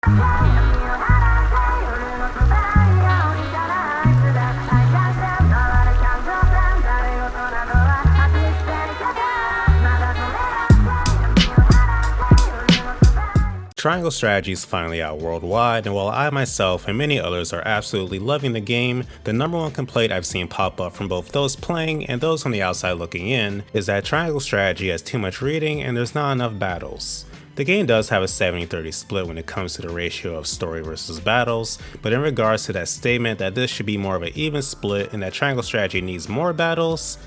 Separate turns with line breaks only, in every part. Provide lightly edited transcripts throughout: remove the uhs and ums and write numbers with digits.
Triangle Strategy is finally out worldwide, and while I myself and many others are absolutely loving the game, the number one complaint I've seen pop up from both those playing and those on the outside looking in is that Triangle Strategy has too much reading and there's not enough battles. The game does have a 70-30 split when it comes to the ratio of story versus battles, but in regards to that statement that this should be more of an even split and that Triangle Strategy needs more battles,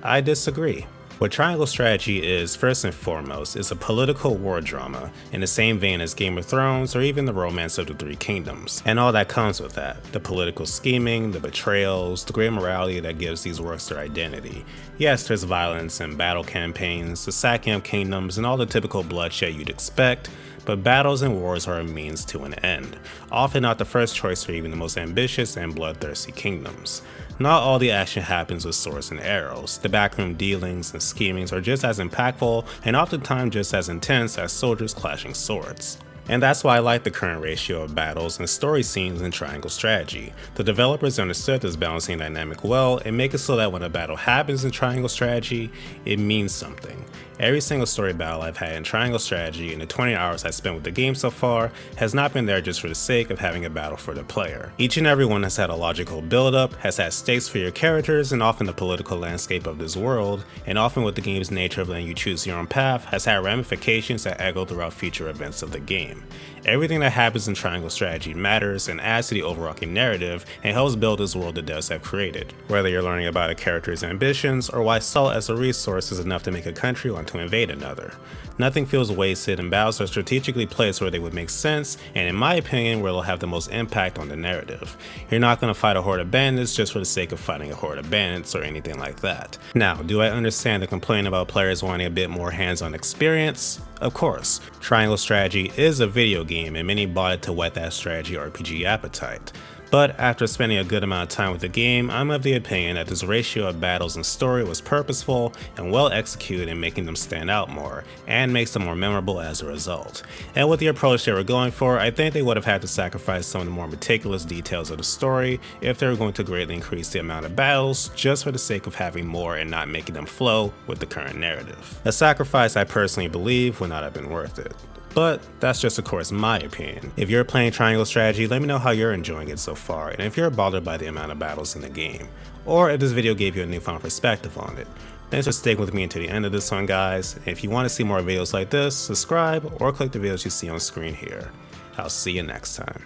I disagree. What Triangle Strategy is, first and foremost, is a political war drama, in the same vein as Game of Thrones or even the Romance of the Three Kingdoms, and all that comes with that, the political scheming, the betrayals, the great morality that gives these works their identity. Yes, there's violence and battle campaigns, the sacking of kingdoms, and all the typical bloodshed you'd expect, but battles and wars are a means to an end, often not the first choice for even the most ambitious and bloodthirsty kingdoms. Not all the action happens with swords and arrows. The backroom dealings and schemings are just as impactful and oftentimes just as intense as soldiers clashing swords. And that's why I like the current ratio of battles and story scenes in Triangle Strategy. The developers understood this balancing dynamic well and make it so that when a battle happens in Triangle Strategy, it means something. Every single story battle I've had in Triangle Strategy in the 20 hours I spent with the game so far has not been there just for the sake of having a battle for the player. Each and every one has had a logical build-up, has had stakes for your characters and often the political landscape of this world, and often with the game's nature of letting you choose your own path, has had ramifications that echo throughout future events of the game. Everything that happens in Triangle Strategy matters and adds to the overarching narrative and helps build this world the devs have created. Whether you're learning about a character's ambitions or why salt as a resource is enough to make a country want to invade another. Nothing feels wasted and battles are strategically placed where they would make sense and in my opinion where they'll have the most impact on the narrative. You're not going to fight a horde of bandits just for the sake of fighting a horde of bandits or anything like that. Now, do I understand the complaint about players wanting a bit more hands-on experience? Of course, Triangle Strategy is a video game and many bought it to whet that strategy RPG appetite. But after spending a good amount of time with the game, I'm of the opinion that this ratio of battles and story was purposeful and well executed in making them stand out more, and makes them more memorable as a result. And with the approach they were going for, I think they would have had to sacrifice some of the more meticulous details of the story if they were going to greatly increase the amount of battles just for the sake of having more and not making them flow with the current narrative. A sacrifice I personally believe would not have been worth it. But that's just of course my opinion. If you're playing Triangle Strategy, let me know how you're enjoying it so far and if you're bothered by the amount of battles in the game, or if this video gave you a newfound perspective on it. Thanks for sticking with me until the end of this one guys. If you want to see more videos like this, subscribe or click the videos you see on screen here. I'll see you next time.